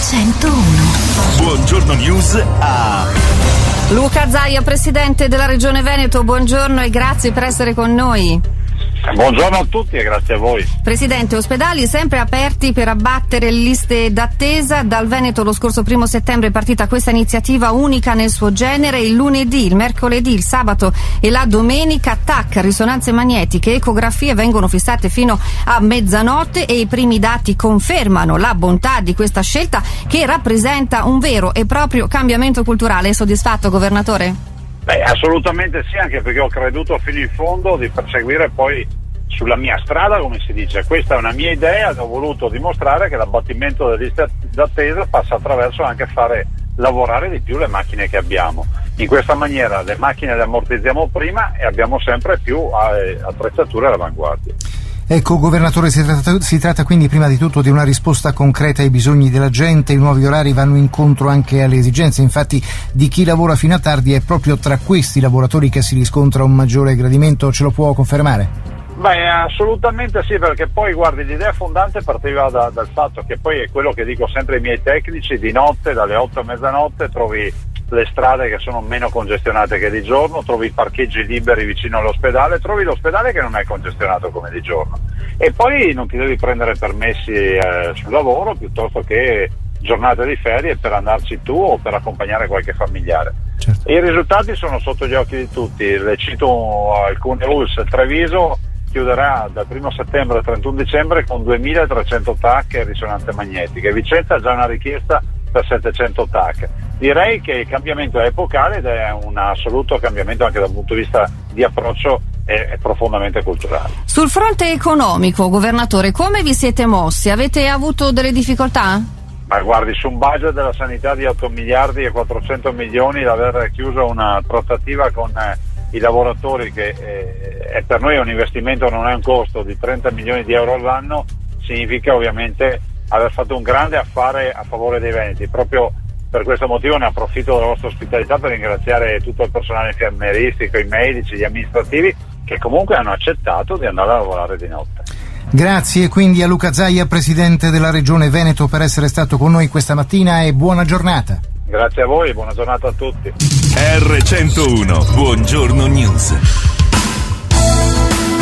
101. Buongiorno News a Luca Zaia, presidente della Regione Veneto, buongiorno e grazie per essere con noi. Buongiorno a tutti e grazie a voi. Presidente, ospedali sempre aperti per abbattere le liste d'attesa. Dal Veneto lo scorso 1 settembre è partita questa iniziativa unica nel suo genere. Il lunedì, il mercoledì, il sabato e la domenica TAC, risonanze magnetiche, ecografie vengono fissate fino a mezzanotte e i primi dati confermano la bontà di questa scelta che rappresenta un vero e proprio cambiamento culturale. È soddisfatto, governatore? Assolutamente sì, anche perché ho creduto fino in fondo di perseguire poi sulla mia strada, come si dice. Questa è una mia idea ed ho voluto dimostrare che l'abbattimento delle liste d'attesa passa attraverso anche fare lavorare di più le macchine che abbiamo. In questa maniera le macchine le ammortizziamo prima e abbiamo sempre più attrezzature all'avanguardia. Ecco, governatore, si tratta quindi prima di tutto di una risposta concreta ai bisogni della gente. I nuovi orari vanno incontro anche alle esigenze, infatti, di chi lavora fino a tardi. È proprio tra questi lavoratori che si riscontra un maggiore gradimento, ce lo può confermare? Assolutamente sì, perché poi guardi, l'idea fondante partiva dal fatto che poi è quello che dico sempre ai miei tecnici: di notte, dalle 8 a mezzanotte, trovi le strade che sono meno congestionate che di giorno, trovi i parcheggi liberi vicino all'ospedale, trovi l'ospedale che non è congestionato come di giorno, e poi non ti devi prendere permessi sul lavoro piuttosto che giornate di ferie per andarci tu o per accompagnare qualche familiare. Certo. E i risultati sono sotto gli occhi di tutti. Le cito alcune ULSS. Treviso chiuderà dal 1 settembre al 31 dicembre con 2300 TAC e risonanze magnetiche. Vicenza ha già una richiesta per 700 TAC. Direi che il cambiamento è epocale ed è un assoluto cambiamento anche dal punto di vista di approccio e profondamente culturale. Sul fronte economico, governatore, come vi siete mossi? Avete avuto delle difficoltà? Ma guardi, su un budget della sanità di 8 miliardi e 400 milioni, l'aver chiuso una trattativa con i lavoratori che è per noi un investimento, non è un costo, di 30 milioni di euro all'anno, significa ovviamente aver fatto un grande affare a favore dei veneti. Proprio per questo motivo ne approfitto della vostra ospitalità per ringraziare tutto il personale infermieristico, i medici, gli amministrativi, che comunque hanno accettato di andare a lavorare di notte. Grazie quindi a Luca Zaia, presidente della Regione Veneto, per essere stato con noi questa mattina, e buona giornata. Grazie a voi, buona giornata a tutti. R101, buongiorno News.